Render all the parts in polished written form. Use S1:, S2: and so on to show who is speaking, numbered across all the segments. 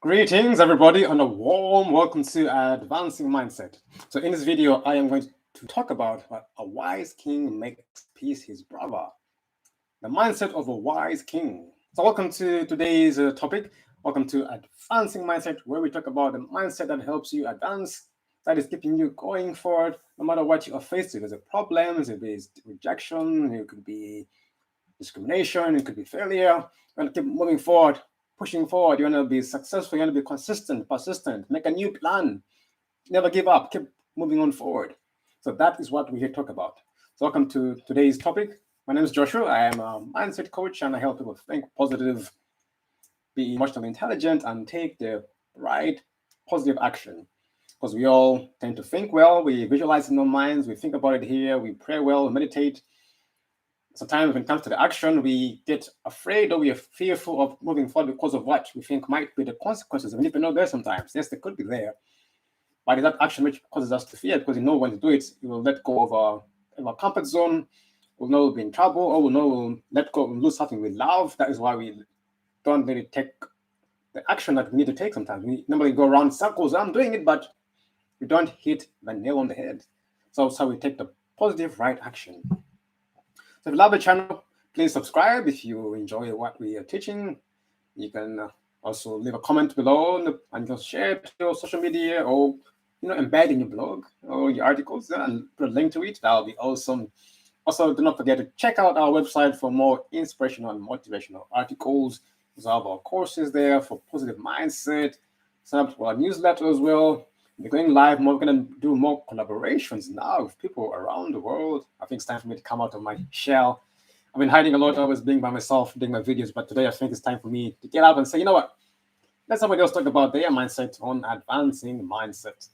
S1: Greetings, everybody, and a warm welcome to Advancing Mindset. So, in this video, I am going to talk about what a wise king makes peace his brother. The mindset of a wise king. So, welcome to today's topic. Welcome to Advancing Mindset, where we talk about the mindset that helps you advance, that is keeping you going forward, no matter what you are facing. There's a problem, it be rejection, it could be discrimination, it could be failure. You want to keep moving forward, pushing forward. You want to be successful. You want to be consistent, persistent. Make a new plan. Never give up. Keep moving on forward. So that is what we're here to talk about. So welcome to today's topic. My name is Joshua. I am a mindset coach, and I help people think positive, be emotionally intelligent, and take the right positive action. Because we all tend to think well. We visualize in our minds. We think about it here. We pray well. We meditate. Sometimes when it comes to the action, we get afraid or we are fearful of moving forward because of what we think might be the consequences. We need to know there sometimes. Yes, they could be there. But it's that action which causes us to fear because you know when to do it, you will let go of our comfort zone. We'll know we'll be in trouble, or we'll know we'll let go and lose something we love. That is why we don't really take the action that we need to take sometimes. We normally go around circles. I'm doing it, but we don't hit the nail on the head. So that's how we take the positive right action. So if you love the channel, please subscribe. If you enjoy what we are teaching, you can also leave a comment below and you can share it to your social media or embed in your blog or your articles and put a link to it. That'll be awesome. Also, do not forget to check out our website for more inspirational and motivational articles. We have our courses there for positive mindset. Sign up for our newsletter as well. We're going live more. We're going to do more collaborations now with people around the world. I think it's time for me to come out of my shell. I've been hiding a lot, always being by myself, doing my videos, but today I think it's time for me to get out and say, you know what? Let somebody else talk about their mindset on advancing mindset.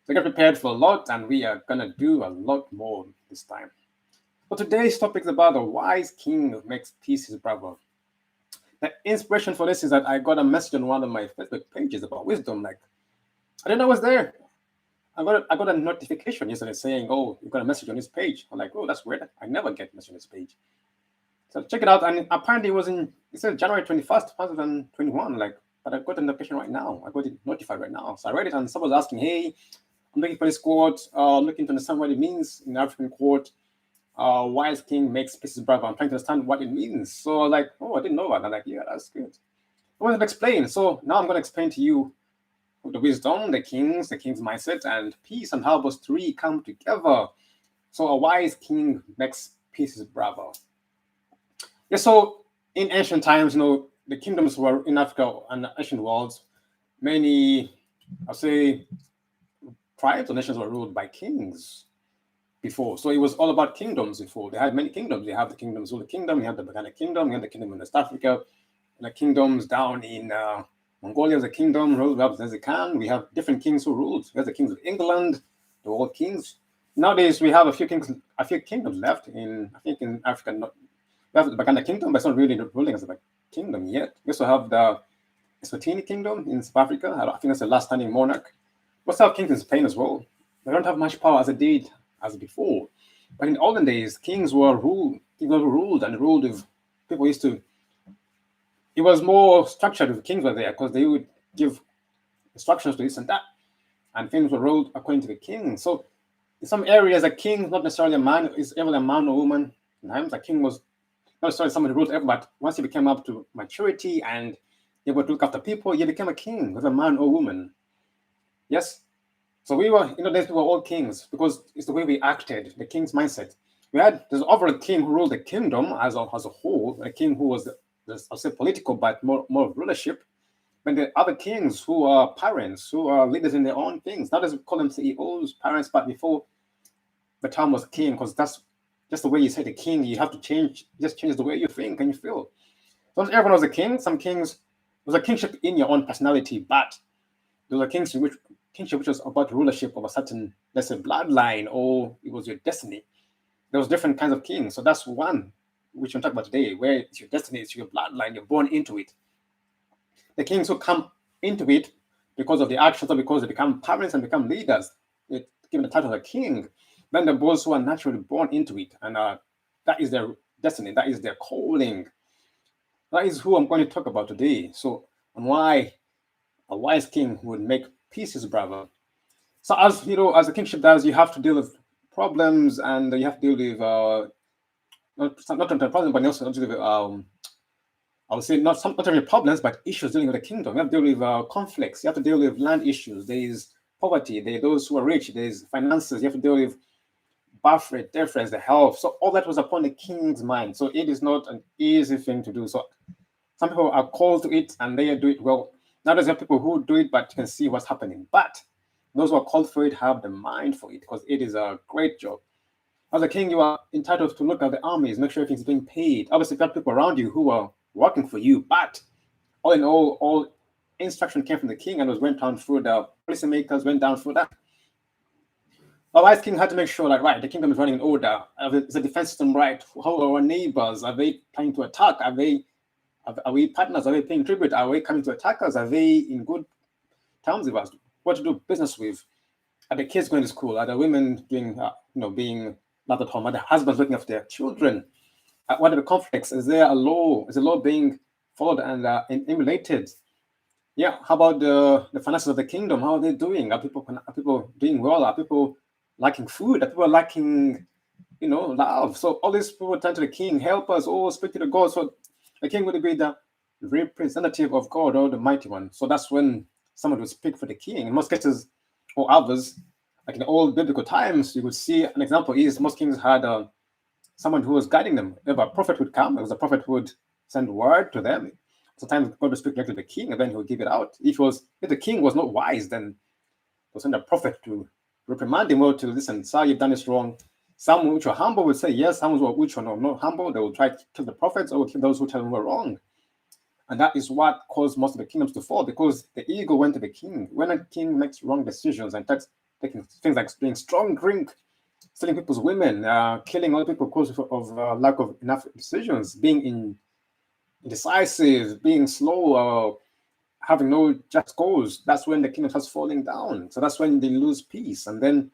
S1: So get prepared for a lot, and we are going to do a lot more this time. But today's topic is about a wise king who makes peace his brother. The inspiration for this is that I got a message on one of my Facebook pages about wisdom. Like, I didn't know it was there. I got a notification yesterday saying, "Oh, you got a message on this page." I'm like, "Oh, that's weird. I never get a message on this page." So check it out, and apparently it said January 21st, 2021. Like, but I got a notification right now. I got it notified right now. So I read it, and someone was asking, "Hey, I'm looking for this quote. I'm looking to understand what it means in the African quote. Wise king makes peace his brother." I'm trying to understand what it means. So I was like, "Oh, I didn't know that." I'm like, "Yeah, that's good." I wanted to explain. So now I'm going to explain to you the wisdom, the king's mindset, and peace, and how those three come together. So a wise king makes peace his brother. Yeah, so in ancient times, the kingdoms were in Africa and ancient worlds. Many, I'll say, tribes or nations were ruled by kings before. So it was all about kingdoms before. They had many kingdoms. You have the kingdoms, Zulu kingdom, you have the Baganda kingdom, you have the kingdom in West Africa, and the kingdoms down in Mongolia was a kingdom ruled by Genghis Khan. We have different kings who ruled. We have the kings of England, the old kings. Nowadays we have a few kingdoms left in, I think, in Africa. We have the Baganda kingdom, but it's not really ruling as a kingdom yet. We also have the Eswatini kingdom in South Africa. I think that's the last standing monarch. We also have kings in Spain as well. They don't have much power as they did as before. But in olden days, kings were ruled with people used to. It was more structured if kings were there because they would give instructions to this and that, and things were ruled according to the king. So in some areas, a king is not necessarily a man, is ever a man or woman. Sometimes a king was not necessarily somebody who ruled ever, but once he became up to maturity and able to look after people, he became a king, whether a man or woman. Yes? So we were all kings because it's the way we acted, the king's mindset. There's overall king who ruled the kingdom as a whole, a king who was I'll say political, but more rulership. When the other kings who are parents, who are leaders in their own things. Nowadays we call them CEOs, parents, but before the term was king, because that's just the way you say the king. You have to change the way you think and you feel. So everyone was a king. Some kings was a kingship in your own personality, but there was a kingship which was about rulership of a certain, let's say, bloodline, or it was your destiny. There was different kinds of kings. So that's one which we'll talk about today, where it's your destiny, it's your bloodline, you're born into it. The kings who come into it because of the actions or because they become parents and become leaders, they're given the title of a king. Then the those who are naturally born into it, and that is their destiny, that is their calling. That is who I'm going to talk about today. So, and why A wise king would make peace his brother. So as you know, as a kingship does, you have to deal with problems, and you have to deal with not only problems, but also deal with I would say not only problems, but issues dealing with the kingdom. You have to deal with conflicts. You have to deal with land issues. There is poverty. There are those who are rich. There is finances. You have to deal with birth rate difference, the health. So all that was upon the king's mind. So it is not an easy thing to do. So some people are called to it and they do it well. Now there's people who do it, but you can see what's happening. But those who are called for it have the mind for it, because it is a great job. As a king, you are entitled to look at the armies, make sure everything's being paid. Obviously, you have people around you who are working for you, but all in all instruction came from the king and was went down through the policymakers, went down through that. The wise king had to make sure that, right, the kingdom is running in order. Is the defense system right? How are our neighbors? Are they trying to attack? Are we partners? Are they paying tribute? Are we coming to attack us? Are they in good terms with us? What to do business with? Are the kids going to school? Are the women doing, being not at home? Are the husbands looking after their children? What are the conflicts? Is there a law? Is the law being followed and emulated? Yeah. How about the finances of the kingdom? How are they doing? Are people doing well? Are people lacking food? Are people lacking, love? So all these people turn to the king, help us, speak to the God. So the king would be the representative of God, or the mighty one. So that's when someone would speak for the king. In most cases, or others, like in the old biblical times, you would see an example is most kings had someone who was guiding them. If a prophet would come, it was a prophet who would send word to them. Sometimes God would speak directly to the king, and then he would give it out. If the king was not wise, then he'll send a prophet to reprimand him, or to listen, sir, you've done this wrong. Some which were humble would say yes, some which were not humble, they would try to kill the prophets or kill those who tell them were wrong. And that is what caused most of the kingdoms to fall, because the ego went to the king. When a king makes wrong decisions and taking things like doing strong drink, stealing people's women, killing other people because of lack of enough decisions, being indecisive, being slow, having no just cause, that's when the kingdom starts falling down. So that's when they lose peace. And then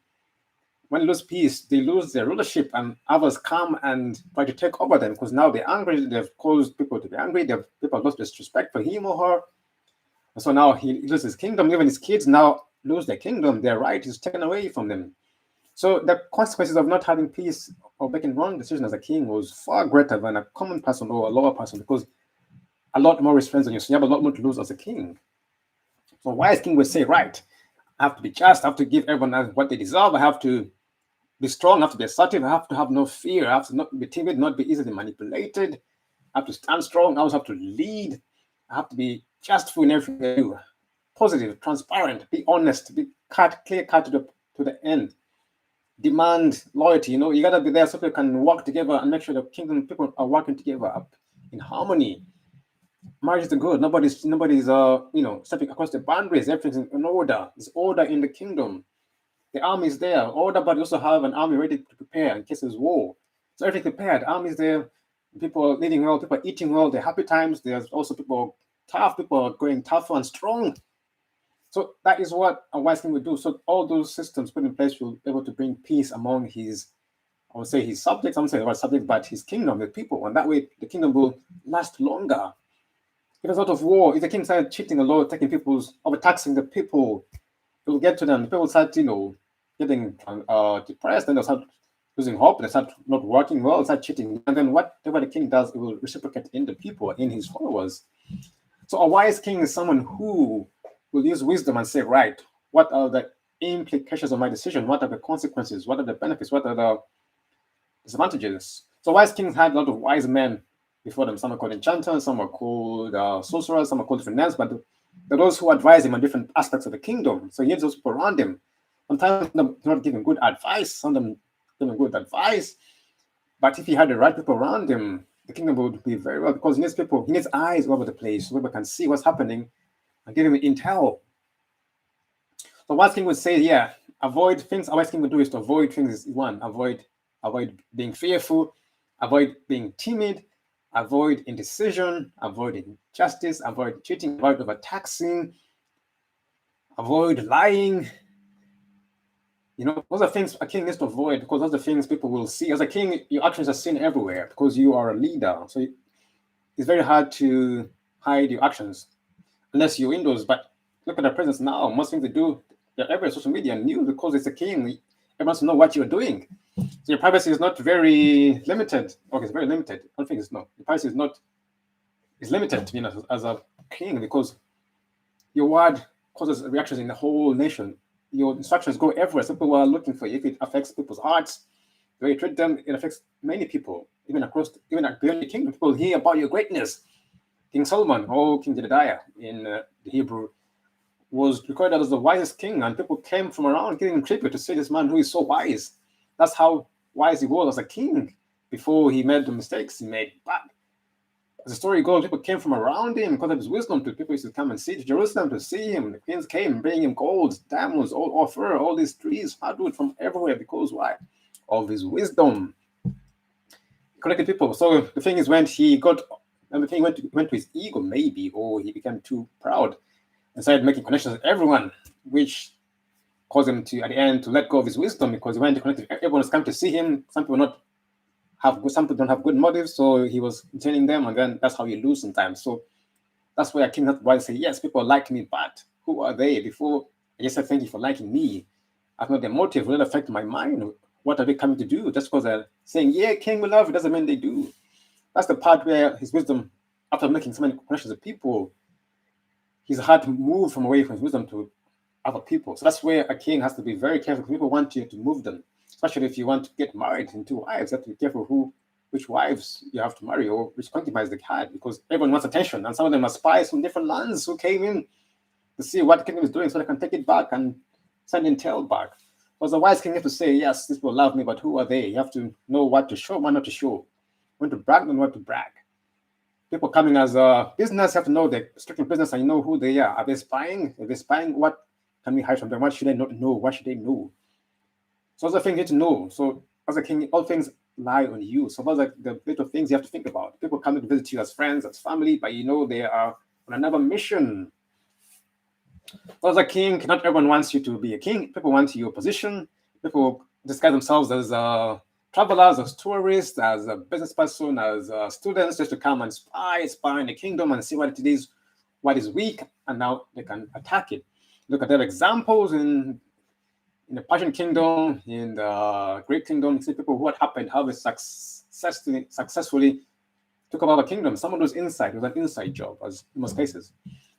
S1: when they lose peace, they lose their rulership, and others come and try to take over them, because now they're angry. They've caused people to be angry. People have lost disrespect for him or her. And so now he loses his kingdom. Even his kids now lose their kingdom. Their right is taken away from them. So the consequences of not having peace or making wrong decisions as a king was far greater than a common person or a lower person, because a lot more restraints on you. So you have a lot more to lose as a king. So a wise king would say, right, I have to be just, I have to give everyone what they deserve, I have to be strong, I have to be assertive, I have to have no fear, I have to not be timid, not be easily manipulated, I have to stand strong, I also have to lead, I have to be justful in everything I do, positive, transparent, be honest, be clear cut to the end. Demand loyalty. You gotta be there so people can work together and make sure the kingdom people are working together in harmony. Marriage is good. Nobody's stepping across the boundaries. Everything's in order. There's order in the kingdom. The army is there, order, but you also have an army ready to prepare in case there's war. So everything prepared. Army is there. People are living well. People are eating well. They're happy times. There's also people tough. People are going tougher and strong. So that is what a wise king would do. So all those systems put in place will be able to bring peace among his subjects. I won't say the word subject, but his kingdom, the people. And that way the kingdom will last longer. If there's a lot of war, if the king started cheating a lot, overtaxing the people, it will get to them. The people start, getting depressed, and they'll start losing hope, they start not working well, start cheating. And then whatever the king does, it will reciprocate in the people, in his followers. So a wise king is someone who will use wisdom and say, right, what are the implications of my decision? What are the consequences? What are the benefits? What are the disadvantages? So wise kings had a lot of wise men before them. Some are called enchanters, some are called sorcerers, some are called different names, but there are those who advise him on different aspects of the kingdom. So he needs those people around him. Sometimes they're not giving good advice, some of them giving good advice. But if he had the right people around him, the kingdom would be very well, because he needs eyes all over the place so people can see what's happening and give him intel. So wise king would say, avoid things. A wise king would do is to avoid things. One, avoid being fearful, avoid being timid, avoid indecision, avoid injustice, avoid cheating, avoid overtaxing, avoid lying. Those are things a king needs to avoid, because those are things people will see. As a king, your actions are seen everywhere because you are a leader. So it's very hard to hide your actions unless you're indoors. But Look at the presidents now. Most things they do, they're every social media news because it's a king. Everyone wants to know what you're doing. So your privacy is not very limited. Okay, it's very limited. I don't think it's not. Your privacy is not. It's limited, as a king because your word causes reactions in the whole nation. Your instructions go everywhere. So people are looking for you. If it affects people's hearts, the way you treat them, it affects many people, even beyond the kingdom. People hear about your greatness. King Solomon or King Jedediah in the Hebrew was recorded as the wisest king, and people came from around giving tribute to see this man who is so wise. That's how wise he was as a king before he made the mistakes he made. But as the story goes, people came from around him because of his wisdom. People used to come and see to Jerusalem to see him. The queens came, bringing him gold, diamonds, all fur, all these trees, hardwood from everywhere. Because why? Of his wisdom. He connected people. So the thing is, when he went to his ego, maybe, or he became too proud and started making connections with everyone, which caused him to, at the end, to let go of his wisdom because he went to connect with everyone was coming to see him. Some people don't have good motives, so he was entertaining them, and then that's how you lose sometimes. So that's why I came not to say, yes, people like me, but who are they? Before I just said thank you for liking me, I've not their motive will affect my mind. What are they coming to do? Just because they're saying, yeah, king we love, it doesn't mean they do. That's the part where his wisdom, after making so many connections with people, his heart moved from away from his wisdom to other people. So that's where a king has to be very careful. People want you to move them, especially if you want to get married into wives. You have to be careful which wives you have to marry or which concubines they had, because everyone wants attention, and some of them are spies from different lands who came in to see what the kingdom is doing so they can take it back and send intel back. So as a wise king, you have to say, yes, this people love me, but who are they? You have to know what to show, what not to show, when to brag and what to brag. People coming as a business have to know they're strictly business and you know who they are. Are they spying? If they're spying, what can we hide from them? What should they not know? What should they know? So those are things you need to know. So as a king, all things lie on you. So those are the little things you have to think about. People coming to visit you as friends, as family, but you know they are on another mission. So as a king, not everyone wants you to be a king. People want your position. People disguise themselves as travelers, as tourists, as a business person, as students, just to come and spy in the kingdom and see what it is, what is weak, and now they can attack it. Look at their examples in the Persian kingdom, in the Greek kingdom. See people what happened, how they successfully took over the kingdom. Someone was inside. It was an inside job, as in most cases.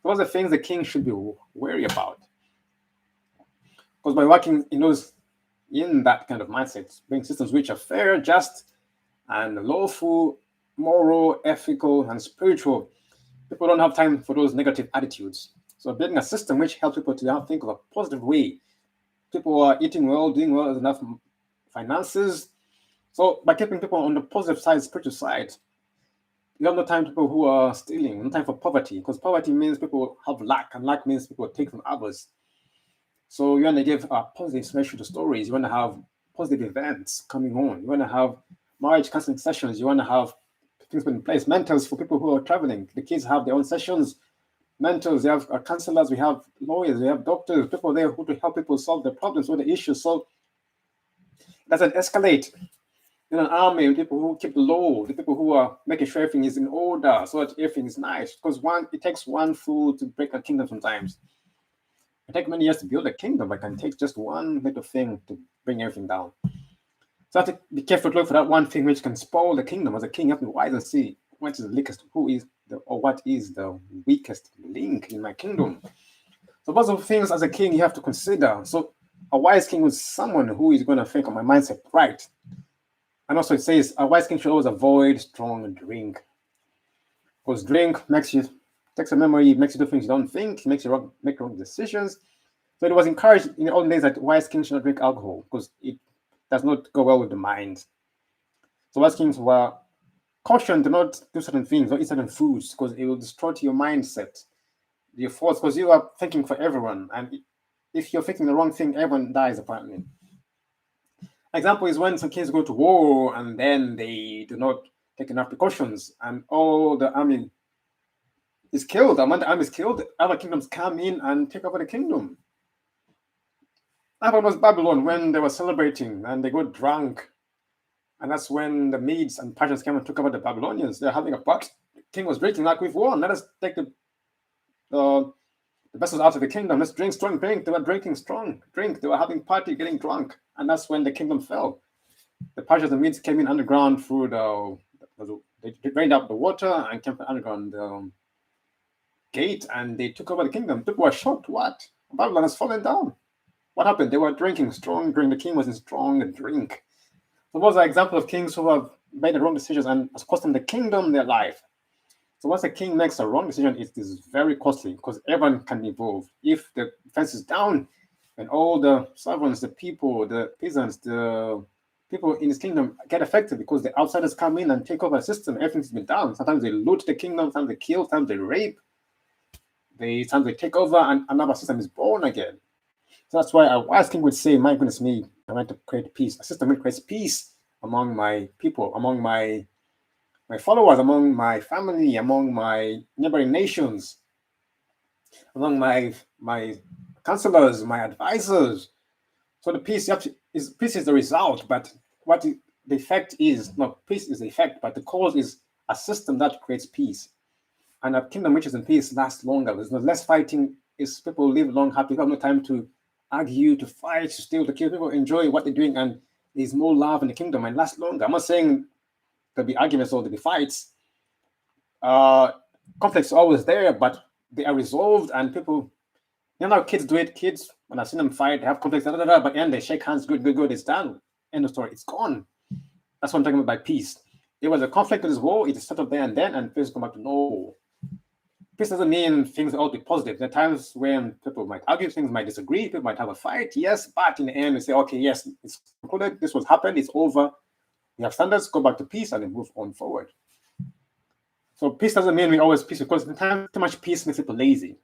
S1: Those are things the king should be wary about. Because by working in that kind of mindset, being systems which are fair, just, and lawful, moral, ethical, and spiritual, people don't have time for those negative attitudes. So building a system which helps people to think of a positive way. People are eating well, doing well, enough finances. So by keeping people on the positive side, spiritual side, you have no time for people who are stealing, no time for poverty, because poverty means people have lack, and lack means people take from others. So you want to give a positive special to stories. You want to have positive events coming on. You want to have marriage counseling sessions. You want to have things put in place. Mentors for people who are traveling. The kids have their own sessions. Mentors, we have counselors, we have lawyers, we have doctors, people there who to help people solve their problems or the issues. So it doesn't escalate. In an army, people who keep the law, the people who are making sure everything is in order so that everything is nice. Because it takes one fool to break a kingdom sometimes. It takes many years to build a kingdom, but it can take just one little thing to bring everything down. So I have to be careful to look for that one thing which can spoil the kingdom. As a king, you have to be wise and see what is the weakest, what is the weakest link in my kingdom. So those are things as a king you have to consider. So a wise king is someone who is going to think of my mindset right. And also it says a wise king should always avoid strong drink. Because drink takes a memory, makes you do things you don't think, makes you make wrong decisions. So it was encouraged in the olden days that wise kings should not drink alcohol because it does not go well with the mind. So wise kings were cautioned to not do certain things or eat certain foods because it will distort your mindset, your thoughts, because you are thinking for everyone. And if you're thinking the wrong thing, everyone dies apparently. Example is when some kings go to war and then they do not take enough precautions and all the army is killed. And when the army is killed, other kingdoms come in and take over the kingdom. That was Babylon when they were celebrating and they got drunk. And that's when the Medes and Persians came and took over the Babylonians. They're having a party. The king was drinking like we've won. Let us take the The best was out of the kingdom. Let's drink strong drink. They were drinking strong drink. They were having party, getting drunk. And that's when the kingdom fell. The Persians and Medes came in underground through they drained out the water and came from underground gate, and they took over the kingdom. People were shocked. What? Babylon has fallen down. What happened? They were drinking strong drink. The king was in strong drink. So those are examples of kings who have made the wrong decisions and has cost them the kingdom, their life. So once a king makes a wrong decision, it is very costly because everyone can be involved. If the fence is down, and all the servants, the people, the peasants, the people in his kingdom get affected because the outsiders come in and take over the system. Everything's been down. Sometimes they loot the kingdom, sometimes they kill, sometimes they rape. Sometimes they take over and another system is born again. So that's why a wise king would say, my goodness me, I want to create peace. A system that creates peace among my people, among my followers, among my family, among my neighboring nations, among my counselors, my advisors. So the peace is the result, but what the effect is, not peace is the effect, but the cause is a system that creates peace. And a kingdom which is in peace lasts longer. There's no less fighting. Is people live long, happy. People have no time to argue, to fight, to steal, to kill. People enjoy what they're doing, and there's more love in the kingdom and lasts longer. I'm not saying there'll be arguments or there'll be fights. Conflicts are always there, but they are resolved, and people, you know how kids do it. Kids, when I've seen them fight, they have conflicts, but then they shake hands, good, it's done. End of story. It's gone. That's what I'm talking about by peace. There was a conflict, this war, it is settled there and then, and things come back to normal. Peace doesn't mean things will all be positive. There are times when people might argue, things might disagree, people might have a fight, yes, but in the end, we say, okay, yes, it's concluded, this was happened, it's over. We have standards, go back to peace, and then move on forward. So peace doesn't mean we always peace, because sometimes too much peace makes people lazy.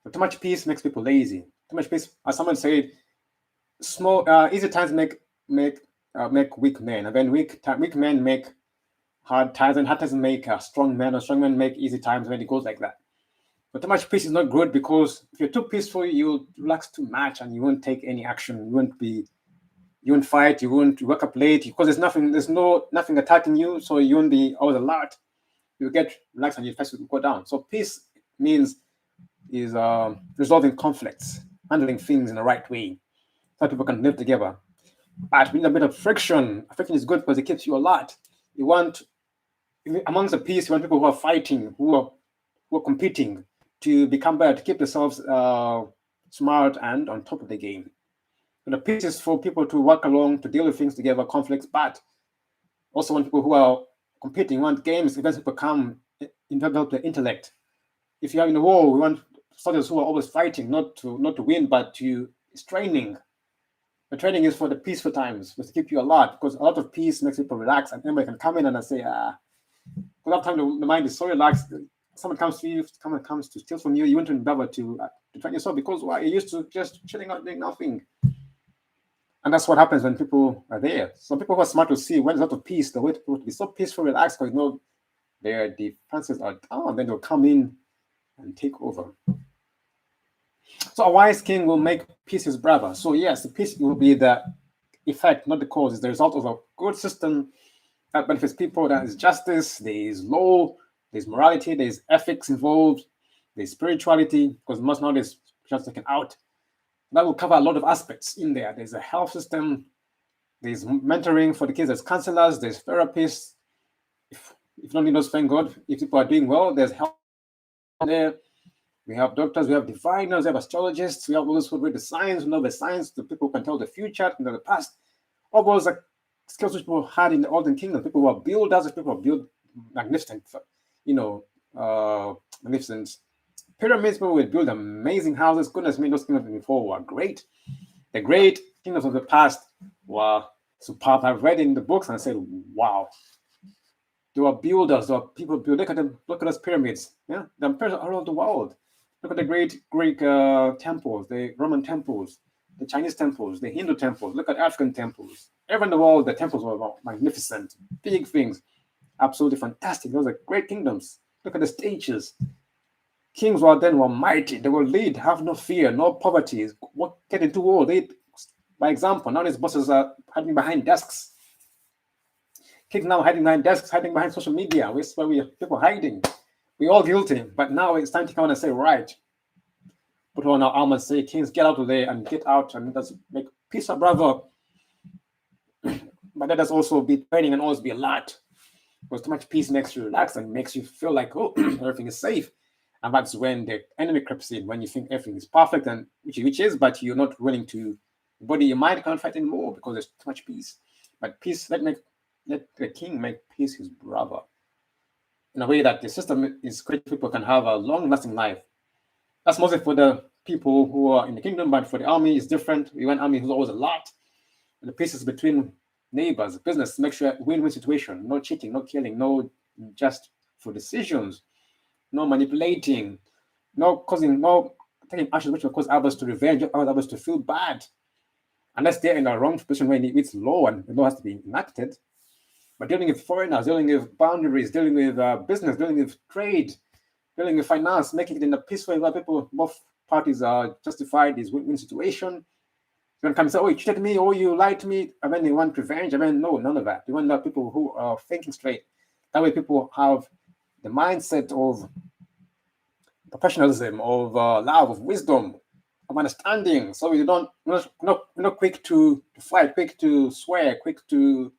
S1: But too much peace makes people lazy. Too much peace, as someone said, easy times make weak men, and then weak men make hard times, and hard times make strong men, or strong men make easy times, when it goes like that. But too much peace is not good, because if you're too peaceful, you'll relax too much, and you won't take any action. You won't fight. You won't wake up late, because there's nothing attacking you, so you won't be always alert. You get relaxed, and your face will go down. So peace is resolving conflicts, handling things in the right way, so people can live together. But we need a bit of friction. Friction is good because it keeps you alert. You want, amongst the peace, you want people who are fighting, who are competing to become better, to keep themselves smart and on top of the game. So the peace is for people to work along, to deal with things together, conflicts, but also want people who are competing, want games, events people come, develop the intellect. If you're in a war, we want soldiers who are always fighting, not to win, but it's training. The training is for the peaceful times, to keep you alert, because a lot of peace makes people relax, and anybody can come in and say, because a lot of time the mind is so relaxed. Someone comes to steal from you, you want to endeavor to train yourself, because you're used to just chilling out, doing nothing. And that's what happens when people are there. Some people who are smart will see when there's a lot of peace, the way to be so peaceful, relaxed, because their defenses are down, then they'll come in and take over. So a wise king will make peace his brother. So yes, the peace will be the effect, not the cause. It's the result of a good system that benefits people. That is justice, there is law, there's morality, there's ethics involved, there's spirituality, because most nowadays just taken out. That will cover a lot of aspects in there. There's a health system, there's mentoring for the kids, there's counselors, there's therapists. If you don't need those, thank God. If people are doing well, there's help there. We have doctors, we have diviners, we have astrologists, we have those who read the signs, who know the signs, the people who can tell the future, know the past. All those are skills which people had in the olden kingdom. People who are builders, people who build magnificent, magnificent pyramids. People will build amazing houses. Goodness me, those kingdoms before were great. The great kingdoms of the past were superb. I've read in the books and I said, wow. There were builders, there were people build. Look at those pyramids. Yeah, the pyramids are all over the world. Look at the great Greek temples, the Roman temples, the Chinese temples, the Hindu temples. Look at African temples. Everywhere in the world, the temples were magnificent, big things, absolutely fantastic. Those are great kingdoms. Look at the stages. Kings were mighty. They will lead, have no fear, no poverty. Get into war. By example, nowadays bosses are hiding behind desks. Kids now hiding behind desks, hiding behind social media. Where we have people hiding. We're all guilty, but now it's time to come on and say, right, put on our armor and say, kings, get out of there and get out and let us make peace, brother. But let us also be training and always be alert. Because too much peace makes you relax and makes you feel like, oh, everything is safe. And that's when the enemy creeps in, when you think everything is perfect, and which is, but you're not willing to, body, your mind can't fight anymore because there's too much peace. But peace, let the king make peace his brother, in a way that the system is created, people can have a long-lasting life. That's mostly for the people who are in the kingdom, but for the army, it's different. We want army who's always alert. And the peace is between neighbors, business, make sure win-win situation, no cheating, no killing, no just for decisions, no manipulating, no taking actions which will cause others to revenge, others to feel bad, unless they're in a wrong position when it's law and the law has to be enacted. But dealing with foreigners, dealing with boundaries, dealing with business, dealing with trade, dealing with finance, making it in a peaceful way where both parties are justified, is win-win situation. You want to come and say, oh, you cheated me, oh, you lied to me, I mean, you want revenge. I mean, no, none of that. You want people who are thinking straight. That way people have the mindset of professionalism, of love, of wisdom, of understanding. So you're not quick to fight, quick to swear, quick to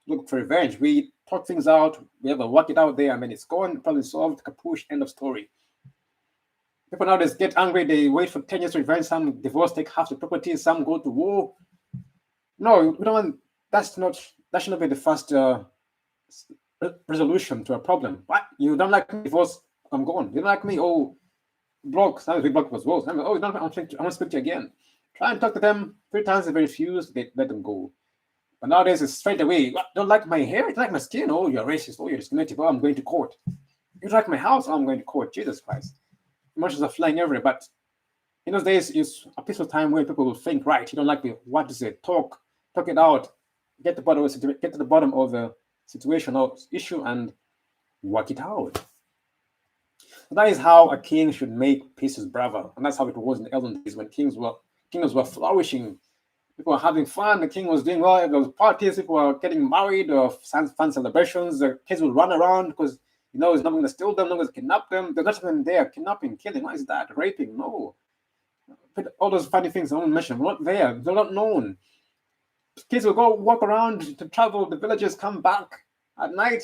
S1: look for revenge. We talk things out, we ever work it out there, I mean, it's gone, problem solved, kapoosh, end of story. People nowadays get angry, they wait for 10 years to revenge, some divorce, take half the property, some go to war. No, we don't want, that should not be the first resolution to a problem. What? You don't like me, divorce, I'm gone. You don't like me, oh, block, sometimes we block as well. Oh, you don't, I want to speak to you again. Try and talk to them 3 times, if they refuse, they let them go. But nowadays it's straight away. What, don't like my hair? You don't like my skin? Oh, you're racist. Oh, you're discriminative. Oh, I'm going to court. You don't like my house? Oh, I'm going to court. Jesus Christ. Emotions are flying everywhere. But in those days, it's a peaceful time where people will think, right, you don't like me. What is it? Talk it out. Get to the bottom of the situation or issue and work it out. So that is how a king should make peace his brother. And that's how it was in the olden days when kingdoms were flourishing. People were having fun. The king was doing well. There was parties. People were getting married or fun celebrations. The kids would run around because, he's not going to steal them, not going to kidnap them. They're not even there. Kidnapping, killing. What is that? Raping? No. But all those funny things I won't mention. We're not there. They're not known. Kids will go walk around to travel. The villagers come back at night.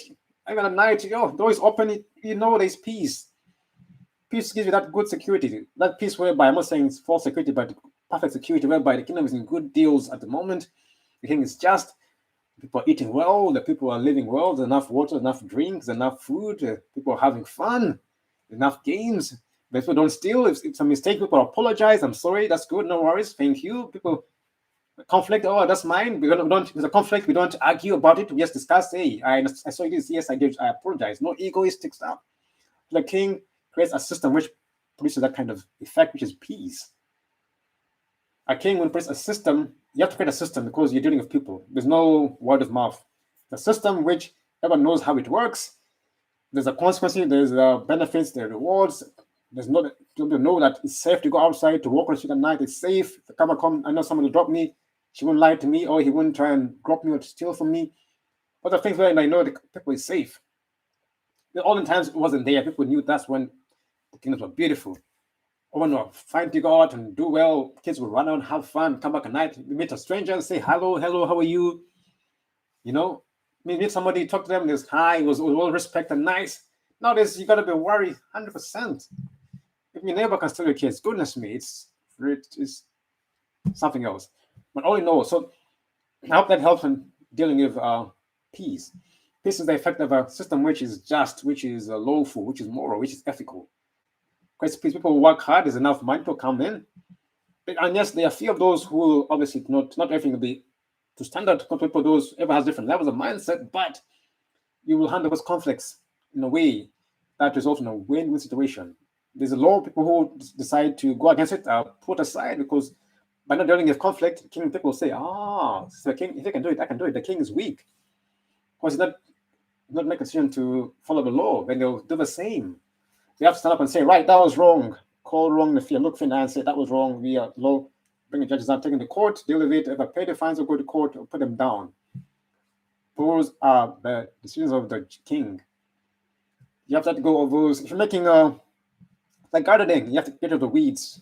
S1: Even at night, doors open. There's peace. Peace gives you that good security. That peace whereby, I'm not saying it's false security, but perfect security, whereby the kingdom is in good deals at the moment. The king is just, people are eating well, the people are living well, there's enough water, enough drinks, enough food, people are having fun, enough games. People don't steal. If it's a mistake, people apologize. I'm sorry, that's good, no worries, thank you. People conflict, oh, that's mine. There's a conflict, we don't argue about it, we just discuss, hey, I saw this, yes, I did, I apologize. No egoistic stuff. The king creates a system which produces that kind of effect, which is peace. A king, when creates a system, you have to create a system because you're dealing with people. There's no word of mouth. The system which everyone knows how it works. There's a consequence, there's benefits, there are rewards. There's no, people know that it's safe to go outside, to walk on the street at night. It's safe. If the camera come, I know someone will drop me. She won't lie to me, or he wouldn't try and drop me or steal from me. Other things where I know the people is safe. All the times it wasn't there, people knew that's when the kingdoms were beautiful. Everyone were fine to go out and do well. Kids would run out, have fun, come back at night, meet a stranger, say hello, how are you? Meet somebody, talk to them, there's hi, it was all respect and nice. Nowadays, you gotta be worried 100%. If your neighbor can steal your kids, goodness me, it's something else. But all in all, so I hope that helps in dealing with peace. Peace is the effect of a system which is just, which is lawful, which is moral, which is ethical. Because people work hard, there's enough money to come in. And yes, there are few of those who will obviously not everything will be to standard. Not people, those everyone has different levels of mindset, but you will handle those conflicts in a way that results in a win-win situation. There's a lot of people who decide to go against it, put aside, because by not dealing with conflict, king people say, so the king, if he can do it, I can do it. The king is weak. Because he's not make a decision to follow the law, then they'll do the same. They have to stand up and say, right, that was wrong. Call wrong the fear, look for and say that was wrong. We are low. Bring the judges out, take them to court, deal with it. If I pay the fines, or go to court, or put them down. Those are the decisions of the king. You have to let go of those. If you're making like gardening, you have to get rid of the weeds.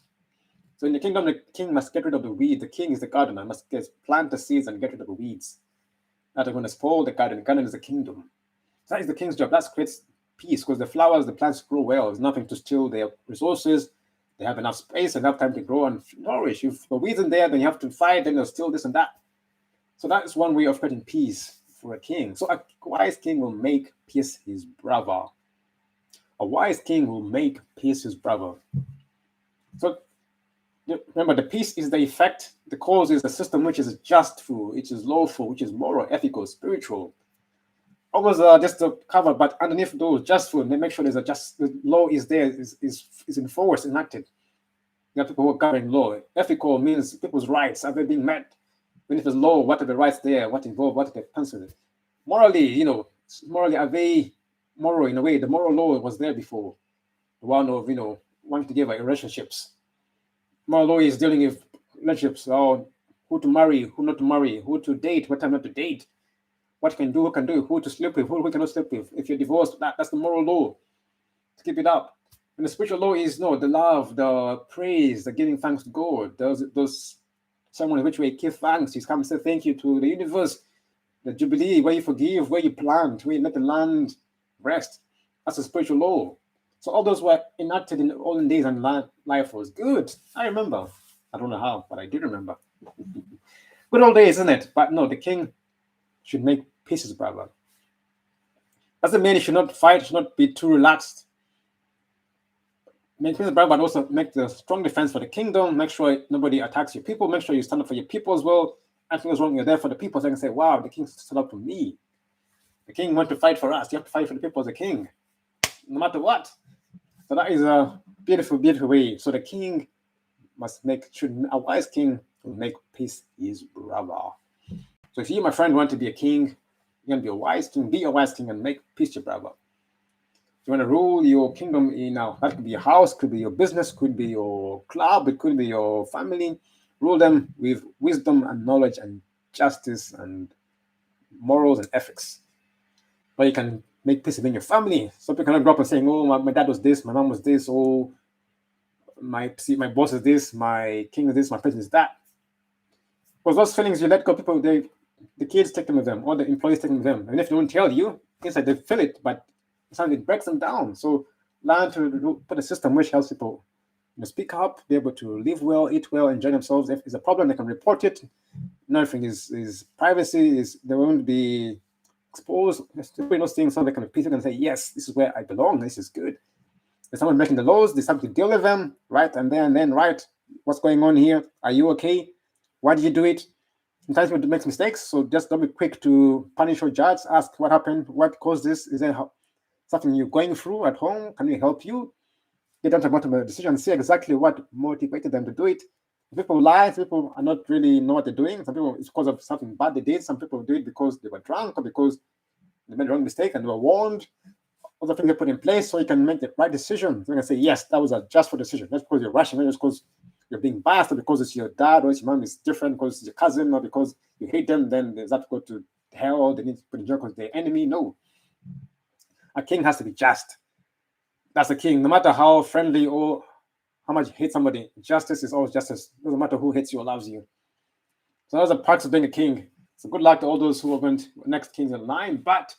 S1: So in the kingdom, the king must get rid of the weed. The king is the gardener, must plant the seeds and get rid of the weeds that are going to spoil the garden. The garden is the kingdom. So that is the king's job. That creates peace because the flowers, the plants grow well. There's nothing to steal their resources. They have enough space, enough time to grow and flourish. If the weeds in there, then you have to fight, then they'll steal this and that. So that is one way of creating peace for a king. So a wise king will make peace his brother. A wise king will make peace his brother. So remember, the peace is the effect. The cause is the system which is justful, which is lawful, which is moral, ethical, spiritual. Always just to cover, but underneath those justful, they make sure there's a just the law is there, is enforced, enacted. You have people who are governing law. Ethical means people's rights are they being met. When if there's law, what are the rights there? What involved? What are the consequences? Morally, morally are they moral in a way? The moral law was there before. The one of wanting to give relationships. Moral law is dealing with relationships, or who to marry, who not to marry, who to date, what time not to date, what you can do, who can do, who to sleep with, who cannot sleep with. If you're divorced, that's the moral law. To keep it up. And the spiritual law is the love, the praise, the giving thanks to God. Those ceremonies which we give thanks. You come and say thank you to the universe, the Jubilee, where you forgive, where you plant, where you let the land rest. That's the spiritual law. So all those were enacted in the olden days, and life was good. I remember. I don't know how, but I do remember. Good old days, isn't it? But no, the king should make peace his brother. Doesn't mean he should not fight, should not be too relaxed. Make peace his brother, but also make the strong defense for the kingdom. Make sure nobody attacks your people. Make sure you stand up for your people as well. Anything is wrong, you're there for the people. So they can say, wow, the king stood up for me. The king went to fight for us. You have to fight for the people as a king, no matter what. So that is a beautiful, beautiful way. So the king a wise king will make peace his brother. So if you, my friend, want to be a king, you're going to be a wise king and make peace your brother. If you want to rule your kingdom that could be your house, could be your business, could be your club, it could be your family. Rule them with wisdom and knowledge and justice and morals and ethics. But you can make peace within your family. Some people cannot grow up and saying, oh, my dad was this, my mom was this, oh, my boss is this, my king is this, my president is that. Because those feelings you let go, people, the kids take them with them, or the employees take them with them. And if they don't tell you, inside they feel it, but sometimes it breaks them down. So learn to put a system which helps people speak up, be able to live well, eat well, enjoy themselves. If it's a problem, they can report it. Nothing is privacy, they won't be exposed. Those things, so they can repeat it and say, yes, this is where I belong, this is good. There's someone making the laws, there's something to deal with them, right? And then, right, what's going on here? Are you okay? Why did you do it? Sometimes people make mistakes, so just don't be quick to punish or judge. Ask what happened, what caused this? Is there something you're going through at home? Can we help you? Get down to the bottom of the decision and see exactly what motivated them to do it. People lie, people are not really know what they're doing. Some people, it's because of something bad they did. Some people do it because they were drunk or because they made a wrong mistake and they were warned. Other things they put in place so you can make the right decision. You can say, yes, that was a justful decision. Not because you're rushing, not just because you're being biased, or because it's your dad or it's your mom is different, because it's your cousin, or because you hate them, then there's that to go to hell, or they need to put in jail because they're enemy. No. A king has to be just. That's a king. No matter how friendly or how much you hate somebody, justice is always justice. Doesn't matter who hates you or loves you. So those are parts of being a king. So good luck to all those who are going to next kings in line, but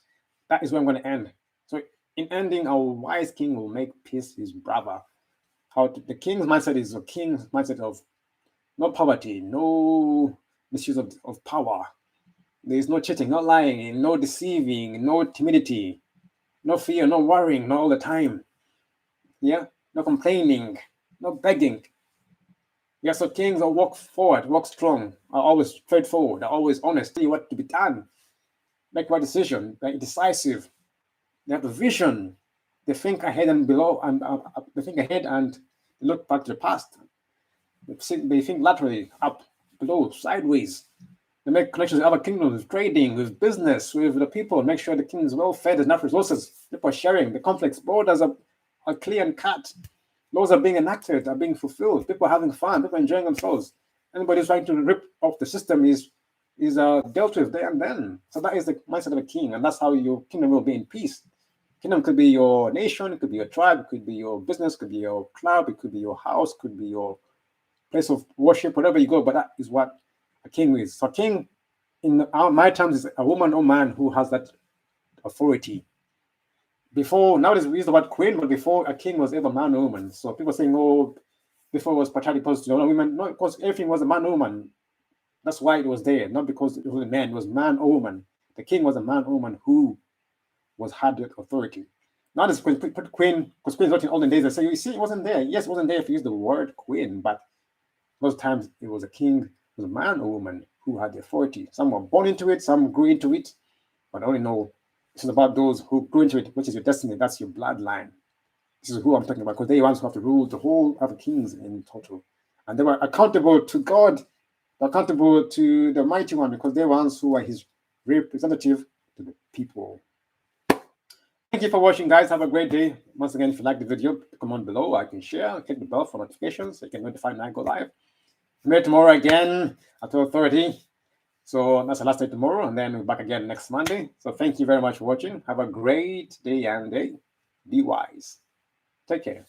S1: that is where I'm going to end. So in ending, a wise king will make peace his brother. The king's mindset is a king's mindset of no poverty, no misuse of power. There is no cheating, no lying, no deceiving, no timidity, no fear, no worrying, not all the time. Yeah, no complaining, no begging. Yeah, so kings will walk forward, walk strong, are always straightforward, are always honest, tell you what to be done, make right decision, they're decisive. They have a vision. They think ahead and below, and they think ahead and look back to the past. They think laterally, up, below, sideways. They make connections with other kingdoms, with trading, with business, with the people. Make sure the kingdom is well fed, there's enough resources. People are sharing. The conflicts, borders are clear and cut. Laws are being enacted, are being fulfilled. People are having fun. People are enjoying themselves. Anybody who's trying to rip off the system is dealt with there and then. So that is the mindset of a king, and that's how your kingdom will be in peace. Kingdom could be your nation, it could be your tribe, it could be your business, it could be your club, it could be your house, it could be your place of worship, wherever you go. But that is what a king is. So a king, in my terms, is a woman or man who has that authority. Before, nowadays we use the word queen, but before a king was ever man or woman. So people saying, oh, before it was patriarchy opposed to women. No, because everything was a man or woman. That's why it was there, not because it was a man. It was man or woman. The king was a man or woman who had that authority. Not as queen, put queen, because queen is not in olden days. They say, you see, it wasn't there. Yes, it wasn't there if you use the word queen, but most times it was a king, it was a man or woman who had the authority. Some were born into it, some grew into it, but I only know this is about those who grew into it, which is your destiny. That's your bloodline. This is who I'm talking about, because they're the ones who have to rule the whole of the kings in total. And they were accountable to God, accountable to the mighty one, because they're ones who are his representative to the people. Thank you for watching, guys. Have a great day. Once again, if you like the video, comment below. I can share, click the bell for notifications so you can notify when I go live. I'm here tomorrow again at 12:30. So that's the last day tomorrow, and then we're back again next Monday. So thank you very much for watching. Have a great day and day. Be wise. Take care.